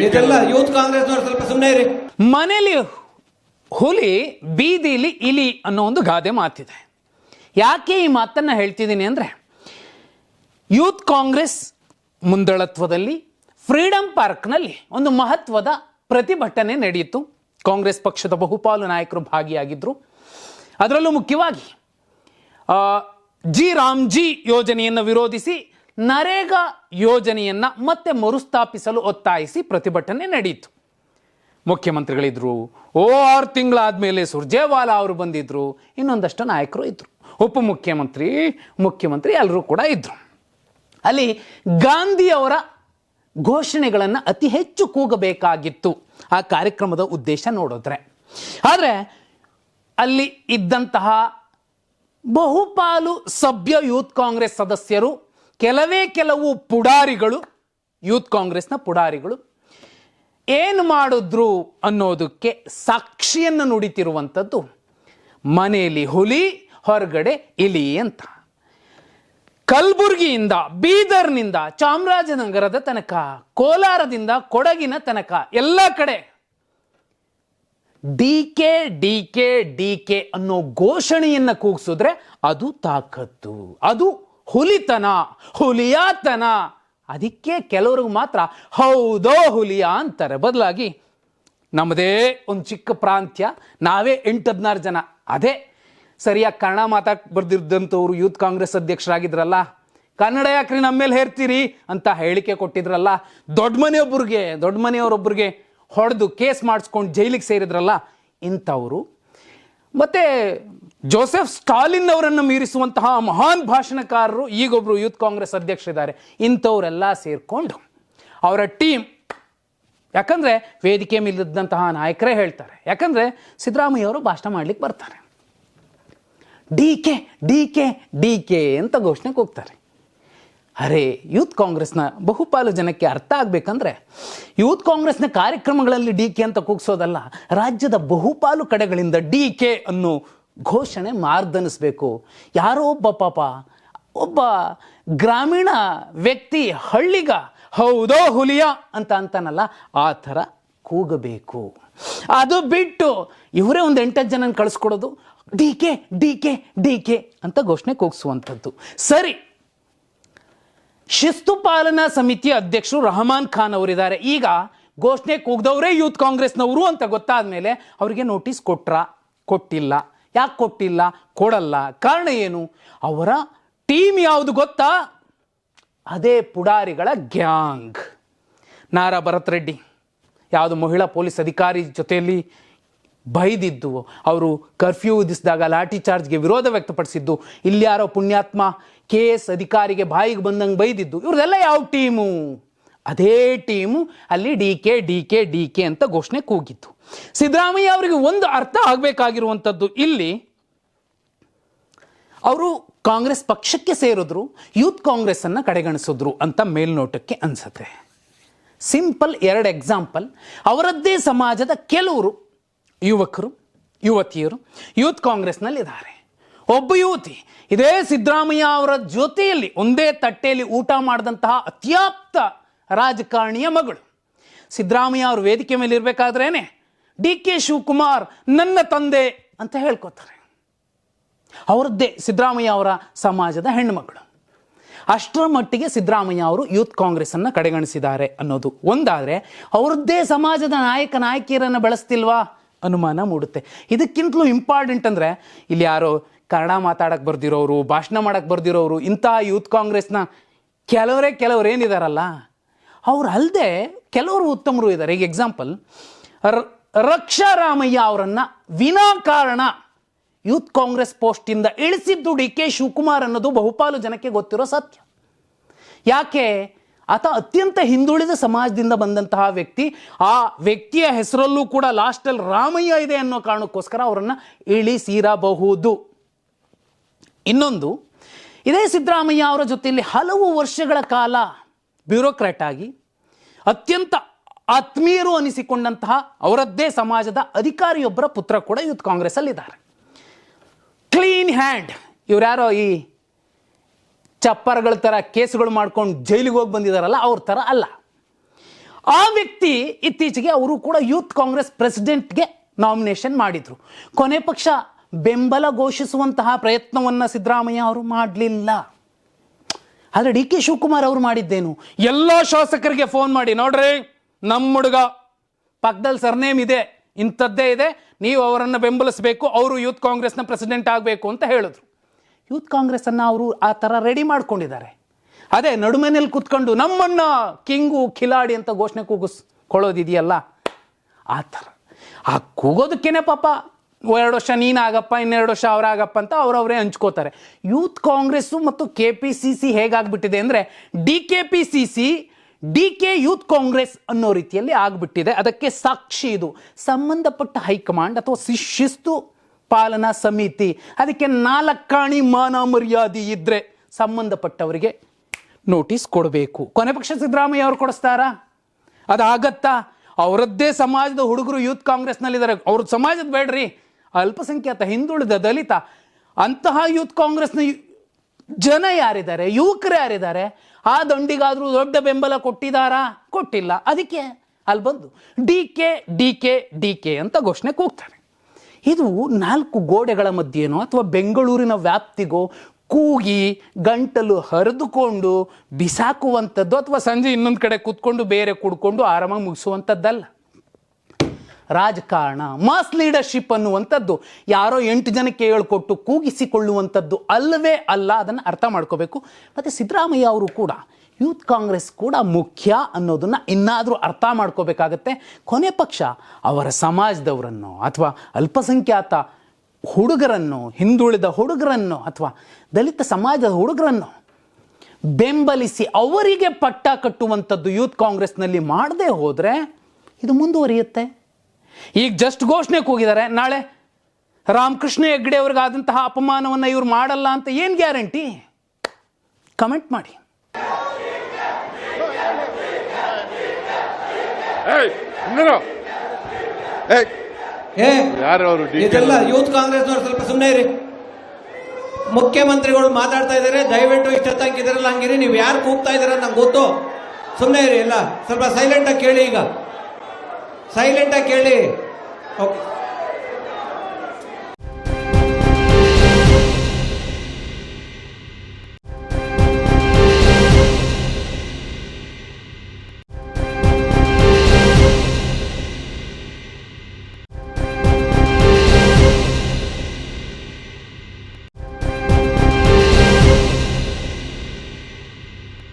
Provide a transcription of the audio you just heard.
ಇದೆಲ್ಲ ಯೂತ್ ಕಾಂಗ್ರೆಸ್ನವರು ಸ್ವಲ್ಪ ಸುಮ್ಮನೆ ಇರಿ. ಮನೇಲಿ ಹುಲಿ ಬೀದಿಲಿ ಇಲಿ ಅನ್ನೋ ಒಂದು ಗಾದೆ ಮಾತಿದೆ. ಯಾಕೆ ಈ ಮಾತನ್ನ ಹೇಳ್ತಿದ್ದೀನಿ ಅಂದ್ರೆ, ಯೂತ್ ಕಾಂಗ್ರೆಸ್ ಮುಂದಾಳತ್ವದಲ್ಲಿ ಫ್ರೀಡಂ ಪಾರ್ಕ್ನಲ್ಲಿ ಒಂದು ಮಹತ್ವದ ಪ್ರತಿಭಟನೆ ನಡೆಯಿತು. ಕಾಂಗ್ರೆಸ್ ಪಕ್ಷದ ಬಹುಪಾಲು ನಾಯಕರು ಭಾಗಿಯಾಗಿದ್ರು. ಅದರಲ್ಲೂ ಮುಖ್ಯವಾಗಿ ರಾಮ್ಜಿ ಯೋಜನೆಯನ್ನು ವಿರೋಧಿಸಿ ನರೇಗಾ ಯೋಜನೆಯನ್ನ ಮತ್ತೆ ಮರುಸ್ಥಾಪಿಸಲು ಒತ್ತಾಯಿಸಿ ಪ್ರತಿಭಟನೆ ನಡೆಯಿತು. ಮುಖ್ಯಮಂತ್ರಿಗಳಿದ್ರು, 6 ತಿಂಗಳಾದ್ಮೇಲೆ ಸುರ್ಜೇವಾಲಾ ಅವರು ಬಂದಿದ್ರು, ಇನ್ನೊಂದಷ್ಟು ನಾಯಕರು ಇದ್ರು, ಮುಖ್ಯಮಂತ್ರಿ ಎಲ್ಲರೂ ಕೂಡ ಇದ್ರು. ಅಲ್ಲಿ ಗಾಂಧಿ ಅವರ ಘೋಷಣೆಗಳನ್ನು ಅತಿ ಹೆಚ್ಚು ಕೂಗಬೇಕಾಗಿತ್ತು ಆ ಕಾರ್ಯಕ್ರಮದ ಉದ್ದೇಶ ನೋಡಿದ್ರೆ. ಆದರೆ ಅಲ್ಲಿ ಇದ್ದಂತಹ ಬಹುಪಾಲು ಸಭ್ಯ ಯೂತ್ ಕಾಂಗ್ರೆಸ್ ಸದಸ್ಯರು, ಕೆಲವು ಪುಡಾರಿಗಳು, ಯೂತ್ ಕಾಂಗ್ರೆಸ್ನ ಪುಡಾರಿಗಳು ಏನು ಮಾಡಿದ್ರು ಅನ್ನೋದಕ್ಕೆ ಸಾಕ್ಷಿಯನ್ನು ನುಡಿತಿರುವಂಥದ್ದು ಮನೆಯಲ್ಲಿ ಹುಲಿ ಹೊರಗಡೆ ಇಲಿ ಅಂತ. ಕಲಬುರಗಿಯಿಂದ, ಬೀದರ್ನಿಂದ, ಚಾಮರಾಜನಗರದ ತನಕ, ಕೋಲಾರದಿಂದ ಕೊಡಗಿನ ತನಕ ಎಲ್ಲ ಕಡೆ ಡಿಕೆ ಅನ್ನೋ ಘೋಷಣೆಯನ್ನ ಕೂಗಿಸಿದ್ರೆ ಅದು ತಾಕತ್ತು, ಅದು ಹುಲಿಯಾತನ. ಅದಕ್ಕೆ ಕೆಲವ್ರಿಗೆ ಮಾತ್ರ ಹೌದೋ ಹುಲಿಯಾ ಅಂತಾರೆ. ಬದಲಾಗಿ ನಮ್ಮದೇ ಒಂದು ಚಿಕ್ಕ ಪ್ರಾಂತ್ಯ, ನಾವೇ 8-16 ಜನ, ಅದೇ ಸರಿಯಾಗಿ ಕನ್ನಡ ಮಾತಾಕ್ ಬರ್ದಿದ್ದಂಥವ್ರು ಯೂತ್ ಕಾಂಗ್ರೆಸ್ ಅಧ್ಯಕ್ಷರಾಗಿದ್ರಲ್ಲ, ಕನ್ನಡ ಯಾಕ್ರಿ ನಮ್ಮ ಮೇಲೆ ಹೇರ್ತೀರಿ ಅಂತ ಹೇಳಿಕೆ ಕೊಟ್ಟಿದ್ರಲ್ಲ, ದೊಡ್ಡ ಮನೆಯವರೊಬ್ಬರಿಗೆ ಹೊಡೆದು ಕೇಸ್ ಮಾಡಿಸ್ಕೊಂಡು ಜೈಲಿಗೆ ಸೇರಿದ್ರಲ್ಲ ಇಂಥವರು, ಮತ್ತೆ ಜೋಸೆಫ್ ಸ್ಟಾಲಿನ್ ಅವರನ್ನು ಮೀರಿಸುವಂತಹ ಮಹಾನ್ ಭಾಷಣಕಾರರು ಈಗೊಬ್ರು ಯೂತ್ ಕಾಂಗ್ರೆಸ್ ಅಧ್ಯಕ್ಷರಿದ್ದಾರೆ, ಇಂಥವರೆಲ್ಲ ಸೇರ್ಕೊಂಡು ಅವರ ಟೀಮ್, ಯಾಕಂದ್ರೆ ವೇದಿಕೆ ಮೇಲಿದ್ದಂತಹ ನಾಯಕರೇ ಹೇಳ್ತಾರೆ, ಯಾಕಂದ್ರೆ ಸಿದ್ದರಾಮಯ್ಯ ಅವರು ಭಾಷಣ ಮಾಡ್ಲಿಕ್ಕೆ ಬರ್ತಾರೆ, ಡಿಕೆ ಅಂತ ಘೋಷಣೆಗೆ ಹೋಗ್ತಾರೆ. ಅರೆ, ಯೂತ್ ಕಾಂಗ್ರೆಸ್ನ ಬಹುಪಾಲು ಜನಕ್ಕೆ ಅರ್ಥ ಆಗ್ಬೇಕಂದ್ರೆ, ಯೂತ್ ಕಾಂಗ್ರೆಸ್ನ ಕಾರ್ಯಕ್ರಮಗಳಲ್ಲಿ ಡಿಕೆ ಅಂತ ಕೂಗ್ಸೋದಲ್ಲ, ರಾಜ್ಯದ ಬಹುಪಾಲು ಕಡೆಗಳಿಂದ ಡಿಕೆ ಅನ್ನೋ ಘೋಷಣೆ ಮಾರ್ದನಿಸ್ಬೇಕು. ಯಾರೋ ಒಬ್ಬ ಗ್ರಾಮೀಣ ವ್ಯಕ್ತಿ, ಹಳ್ಳಿಗ ಹೌದೋ ಹುಲಿಯಾ ಅಂತಾನಲ್ಲ, ಆ ಥರ ಕೂಗಬೇಕು. ಅದು ಬಿಟ್ಟು ಇವರೇ ಒಂದು 8 ಜನ ಕಳಿಸ್ಕೊಡೋದು, ಡಿಕೆ ಅಂತ ಘೋಷಣೆ ಕೂಗಿಸುವಂಥದ್ದು ಸರಿ. ಶಿಸ್ತು ಪಾಲನಾ ಸಮಿತಿಯ ಅಧ್ಯಕ್ಷರು ರಹಮಾನ್ ಖಾನ್ ಅವರಿದ್ದಾರೆ. ಈಗ ಘೋಷಣೆ ಕೂಗ್ದವರೇ ಯೂತ್ ಕಾಂಗ್ರೆಸ್ನವರು ಅಂತ ಗೊತ್ತಾದ ಮೇಲೆ ಅವರಿಗೆ ನೋಟಿಸ್ ಕೊಟ್ಟಿಲ್ಲ. ಯಾಕೆ ಕೊಟ್ಟಿಲ್ಲ? ಕೊಡಲ್ಲ. ಕಾರಣ ಏನು? ಅವರ ಟೀಮ್ ಯಾವುದು ಗೊತ್ತಾ? ಅದೇ ಪುಡಾರಿಗಳ ಗ್ಯಾಂಗ್. ನಾರಾ ಭರತ್ ರೆಡ್ಡಿ ಯಾವುದು ಮಹಿಳಾ ಪೊಲೀಸ್ ಅಧಿಕಾರಿ ಜೊತೆಯಲ್ಲಿ ಬೈದಿದ್ದು, ಅವರು ಕರ್ಫ್ಯೂ ವಿಧಿಸಿದಾಗ ಲಾಠಿ ಚಾರ್ಜ್ಗೆ ವಿರೋಧ ವ್ಯಕ್ತಪಡಿಸಿದ್ದು, ಇಲ್ಲಿ ಯಾರೋ ಪುಣ್ಯಾತ್ಮ KS ಅಧಿಕಾರಿಗೆ ಬಾಯಿಗೆ ಬಂದಂಗೆ ಬೈದಿದ್ದು, ಇವ್ರದೆಲ್ಲ ಯಾವ ಟೀಮು? ಅದೇ ಟೀಮು ಅಲ್ಲಿ ಡಿಕೆ ಅಂತ ಘೋಷಣೆ ಕೂಗಿತ್ತು. ಸಿದ್ದರಾಮಯ್ಯ ಅವರಿಗೆ ಒಂದು ಅರ್ಥ ಆಗಬೇಕಾಗಿರುವಂಥದ್ದು, ಇಲ್ಲಿ ಅವರು ಕಾಂಗ್ರೆಸ್ ಪಕ್ಷಕ್ಕೆ ಸೇರಿದ್ರು, ಯೂತ್ ಕಾಂಗ್ರೆಸ್ ಅನ್ನ ಕಡೆಗಣಿಸಿದ್ರು ಅಂತ ಮೇಲ್ನೋಟಕ್ಕೆ ಅನ್ಸುತ್ತೆ. Simple 2 example. ಅವರದ್ದೇ ಸಮಾಜದ ಕೆಲವರು ಯುವಕರು, ಯುವತಿಯರು ಯೂತ್ ಕಾಂಗ್ರೆಸ್ನಲ್ಲಿದ್ದಾರೆ. ಒಬ್ಬ ಯುವತಿ ಇದೇ ಸಿದ್ದರಾಮಯ್ಯ ಅವರ ಜೊತೆಯಲ್ಲಿ ಒಂದೇ ತಟ್ಟೆಯಲ್ಲಿ ಊಟ ಮಾಡಿದಂತಹ ಅತ್ಯಾಪ್ತ ರಾಜಕಾರಣಿಯ ಮಗಳು. ಸಿದ್ದರಾಮಯ್ಯ ಅವರು ವೇದಿಕೆ ಮೇಲೆ ಇರಬೇಕಾದ್ರೇನೆ DK ಶಿವಕುಮಾರ್ ನನ್ನ ತಂದೆ ಅಂತ ಹೇಳ್ಕೊತಾರೆ. ಅವರದ್ದೇ ಸಿದ್ದರಾಮಯ್ಯ ಅವರ ಸಮಾಜದ ಹೆಣ್ಣುಮಗಳು. ಅಷ್ಟರ ಮಟ್ಟಿಗೆ ಸಿದ್ದರಾಮಯ್ಯ ಅವರು ಯೂತ್ ಕಾಂಗ್ರೆಸ್ ಅನ್ನ ಕಡೆಗಣಿಸಿದ್ದಾರೆ ಅನ್ನೋದು ಒಂದಾದ್ರೆ, ಅವರದ್ದೇ ಸಮಾಜದ ನಾಯಕಿಯರನ್ನು ಬೆಳೆಸ್ತಿಲ್ವಾ ಅನುಮಾನ ಮೂಡುತ್ತೆ. ಇದಕ್ಕಿಂತಲೂ ಇಂಪಾರ್ಟೆಂಟ್ ಅಂದ್ರೆ, ಇಲ್ಲಿ ಯಾರೋ ಕನ್ನಡ ಮಾತಾಡಕ್ಕೆ ಬರ್ದಿರೋರು, ಭಾಷಣ ಮಾಡಕ್ಕೆ ಬರ್ದಿರೋರು, ಇಂತಹ ಯೂತ್ ಕಾಂಗ್ರೆಸ್ನ ಕೆಲವರು ಏನಿದಾರಲ್ಲ, ಅವ್ರು ಅಲ್ಲದೆ ಕೆಲವರು ಉತ್ತಮರು ಇದ್ದಾರೆ. ಈಗ ಎಕ್ಸಾಂಪಲ್, ರಕ್ಷಾರಾಮಯ್ಯ ಅವರನ್ನ ವಿನಾಕಾರಣ ಯೂತ್ ಕಾಂಗ್ರೆಸ್ ಪೋಸ್ಟಿಂದ ಇಳಿಸಿದ್ದು DK ಶಿವಕುಮಾರ್ ಅನ್ನೋದು ಬಹುಪಾಲು ಜನಕ್ಕೆ ಗೊತ್ತಿರೋ ಸತ್ಯ. ಯಾಕೆ? ಆತ ಅತ್ಯಂತ ಹಿಂದುಳಿದ ಸಮಾಜದಿಂದ ಬಂದಂತಹ ವ್ಯಕ್ತಿ. ಆ ವ್ಯಕ್ತಿಯ ಹೆಸರಲ್ಲೂ ಕೂಡ ಲಾಸ್ಟಲ್ಲಿ ರಾಮಯ್ಯ ಇದೆ ಅನ್ನೋ ಕಾರಣಕ್ಕೋಸ್ಕರ ಅವರನ್ನ ಇಳಿಸಿರಬಹುದು. ಇನ್ನೊಂದು, ಇದೇ ಸಿದ್ದರಾಮಯ್ಯ ಅವರ ಜೊತೆಯಲ್ಲಿ ಹಲವು ವರ್ಷಗಳ ಕಾಲ ಬ್ಯೂರೋಕ್ರಾಟ್ ಆಗಿ ಅತ್ಯಂತ ಆತ್ಮೀಯರು ಅನಿಸಿಕೊಂಡಂತಹ ಅವರದ್ದೇ ಸಮಾಜದ ಅಧಿಕಾರಿಯೊಬ್ಬರ ಪುತ್ರ ಕೂಡ ಯೂತ್ ಕಾಂಗ್ರೆಸ್ ಅಲ್ಲಿ ಇದ್ದಾರೆ. Clean hand. ಇವ್ರ್ಯಾರೋ ಈ ಚಪ್ಪರಗಳ ಥರ ಕೇಸುಗಳು ಮಾಡ್ಕೊಂಡು ಜೈಲಿಗೆ ಹೋಗಿ ಬಂದಿದ್ದಾರಲ್ಲ ಅವ್ರ ಥರ ಅಲ್ಲ. ಆ ವ್ಯಕ್ತಿ ಇತ್ತೀಚೆಗೆ ಅವರು ಕೂಡ ಯೂತ್ ಕಾಂಗ್ರೆಸ್ ಪ್ರೆಸಿಡೆಂಟ್ಗೆ ನಾಮಿನೇಷನ್ ಮಾಡಿದ್ರು. ಕೊನೆ ಪಕ್ಷ ಬೆಂಬಲ ಘೋಷಿಸುವಂತಹ ಪ್ರಯತ್ನವನ್ನು ಸಿದ್ದರಾಮಯ್ಯ ಅವರು ಮಾಡಲಿಲ್ಲ. ಆದರೆ ಡಿ ಕೆ ಶಿವಕುಮಾರ್ ಅವರು ಮಾಡಿದ್ದೇನು, ಎಲ್ಲ ಶಾಸಕರಿಗೆ ಫೋನ್ ಮಾಡಿ, ನೋಡ್ರಿ ನಮ್ಮ ಹುಡುಗ ಪಕ್ಕದಲ್ಲಿ ಸರ್ನೇಮ್ ಇದೆ, ಇಂಥದ್ದೇ ಇದೆ, ನೀವು ಅವರನ್ನು ಬೆಂಬಲಿಸಬೇಕು, ಅವರು ಯೂತ್ ಕಾಂಗ್ರೆಸ್ನ ಪ್ರೆಸಿಡೆಂಟ್ ಆಗಬೇಕು ಅಂತ ಹೇಳಿದ್ರು. ಯೂತ್ ಕಾಂಗ್ರೆಸ್ಸನ್ನು ಅವರು ಆ ಥರ ರೆಡಿ ಮಾಡ್ಕೊಂಡಿದ್ದಾರೆ. ಅದೇ ನಡುಮನೆಯಲ್ಲಿ ಕೂತ್ಕೊಂಡು ನಮ್ಮನ್ನ ಕಿಂಗು ಖಿಲಾಡಿ ಅಂತ ಘೋಷಣೆ ಕೂಗಿಸ್ಕೊಳ್ಳೋದಿದೆಯಲ್ಲ, ಆ ಥರ. ಆ ಕೂಗೋದಕ್ಕೇನೆ ಪಾಪ 2 ವರ್ಷ ನೀನಾಗಪ್ಪ, 2 ವರ್ಷ ಅವರಾಗಪ್ಪ ಅಂತ ಅವರವರೇ ಹಂಚ್ಕೋತಾರೆ. ಯೂತ್ ಕಾಂಗ್ರೆಸ್ಸು ಮತ್ತು KPCC ಹೇಗಾಗ್ಬಿಟ್ಟಿದೆ ಅಂದರೆ DKPCC DK ಯೂತ್ ಕಾಂಗ್ರೆಸ್ ಅನ್ನೋ ರೀತಿಯಲ್ಲಿ ಆಗ್ಬಿಟ್ಟಿದೆ. ಅದಕ್ಕೆ ಸಾಕ್ಷಿ ಇದು ಸಂಬಂಧಪಟ್ಟ ಹೈಕಮಾಂಡ್ ಅಥವಾ ಶಿಸ್ತು ಪಾಲನಾ ಸಮಿತಿ. ಅದಕ್ಕೆ 4 ಕಾಣಿ ಮಾನ ಮರ್ಯಾದೆ ಇದ್ದರೆ ಸಂಬಂಧಪಟ್ಟವರಿಗೆ ನೋಟಿಸ್ ಕೊಡಬೇಕು. ಕೊನೆ ಪಕ್ಷ ಸಿದ್ದರಾಮಯ್ಯ ಅವರು ಕೊಡಿಸ್ತಾರಾ? ಅದಾಗತ್ತಾ? ಅವರದ್ದೇ ಸಮಾಜದ ಹುಡುಗರು ಯೂತ್ ಕಾಂಗ್ರೆಸ್ನಲ್ಲಿದ್ದಾರೆ. ಅವ್ರ ಸಮಾಜದ ಬೇಡ್ರಿ, ಅಲ್ಪಸಂಖ್ಯಾತ, ಹಿಂದುಳಿದ, ದಲಿತ, ಅಂತಹ ಯೂತ್ ಕಾಂಗ್ರೆಸ್ನ ಜನ ಯಾರಿದ್ದಾರೆ, ಯುವಕರು ಯಾರಿದ್ದಾರೆ, ಆ ದಂಡಿಗಾದರೂ ದೊಡ್ಡ ಬೆಂಬಲ ಕೊಟ್ಟಿದ್ದಾರಾ? ಕೊಟ್ಟಿಲ್ಲ. ಅದಕ್ಕೆ ಅಲ್ಲಿ ಬಂದು ಡಿ ಕೆ ಅಂತ ಘೋಷಣೆ ಕೂಗ್ತಾರೆ. ಇದು 4 ಗೋಡೆಗಳ ಮಧ್ಯೆನೋ ಅಥವಾ ಬೆಂಗಳೂರಿನ ವ್ಯಾಪ್ತಿಗೋ ಕೂಗಿ ಗಂಟಲು ಹರಿದುಕೊಂಡು ಬಿಸಾಕುವಂಥದ್ದು ಅಥವಾ ಸಂಜೆ ಇನ್ನೊಂದು ಕಡೆ ಕೂತ್ಕೊಂಡು ಬೇರೆ ಕುಡ್ಕೊಂಡು ಆರಾಮಾಗಿ ಮುಗಿಸುವಂಥದ್ದಲ್ಲ. ರಾಜಕಾರಣ, ಮಾಸ್ ಲೀಡರ್ಶಿಪ್ ಅನ್ನುವಂಥದ್ದು ಯಾರೋ 8 ಜನಕ್ಕೆ ಹೇಳ್ಕೊಟ್ಟು ಕೂಗಿಸಿಕೊಳ್ಳುವಂಥದ್ದು ಅಲ್ಲವೇ ಅಲ್ಲ. ಅದನ್ನು ಅರ್ಥ ಮಾಡ್ಕೋಬೇಕು. ಮತ್ತು ಸಿದ್ದರಾಮಯ್ಯ ಅವರು ಕೂಡ ಯೂತ್ ಕಾಂಗ್ರೆಸ್ ಕೂಡ ಮುಖ್ಯ ಅನ್ನೋದನ್ನು ಇನ್ನಾದರೂ ಅರ್ಥ ಮಾಡ್ಕೋಬೇಕಾಗತ್ತೆ. ಕೊನೆ ಪಕ್ಷ ಅವರ ಸಮಾಜದವರನ್ನು ಅಥವಾ ಅಲ್ಪಸಂಖ್ಯಾತ ಹುಡುಗರನ್ನು, ಹಿಂದುಳಿದ ಹುಡುಗರನ್ನು ಅಥವಾ ದಲಿತ ಸಮಾಜದ ಹುಡುಗರನ್ನು ಬೆಂಬಲಿಸಿ ಅವರಿಗೆ ಪಟ್ಟ ಕಟ್ಟುವಂಥದ್ದು ಯೂತ್ ಕಾಂಗ್ರೆಸ್ನಲ್ಲಿ ಮಾಡದೆ ಹೋದರೆ ಇದು ಮುಂದುವರಿಯುತ್ತೆ. ಈಗ ಜಸ್ಟ್ ಘೋಷಣೆ ಕೂಗಿದ್ದಾರೆ, ನಾಳೆ ರಾಮಕೃಷ್ಣ ಹೆಗ್ಡೆ ಅವ್ರಿಗಾದಂತಹ ಅಪಮಾನವನ್ನು ಇವ್ರು ಮಾಡಲ್ಲ ಅಂತ ಏನು ಗ್ಯಾರಂಟಿ? ಕಮೆಂಟ್ ಮಾಡಿ. ಇದೆಲ್ಲ ಯೂತ್ ಕಾಂಗ್ರೆಸ್ನವ್ರು ಸ್ವಲ್ಪ ಸುಮ್ಮನೆ ಇರಿ. ಮುಖ್ಯಮಂತ್ರಿಗಳು ಮಾತಾಡ್ತಾ ಇದ್ದಾರೆ, ದಯವಿಟ್ಟು ಇಷ್ಟೊತ್ತಾಗಿದ್ದಾರಲ್ಲ ಹಂಗಿರಿ. ನೀವು ಯಾರು ಕೂಗ್ತಾ ಇದ್ದೀರ ನಂಗೆ ಗೊತ್ತು, ಸುಮ್ಮನೆ ಇರಿ. ಎಲ್ಲ ಸ್ವಲ್ಪ ಸೈಲೆಂಟಾಗಿ ಕೇಳಿ. ಈಗ ಸೈಲೆಂಟಾಗಿ ಕೇಳಿ. ಓಕೆ.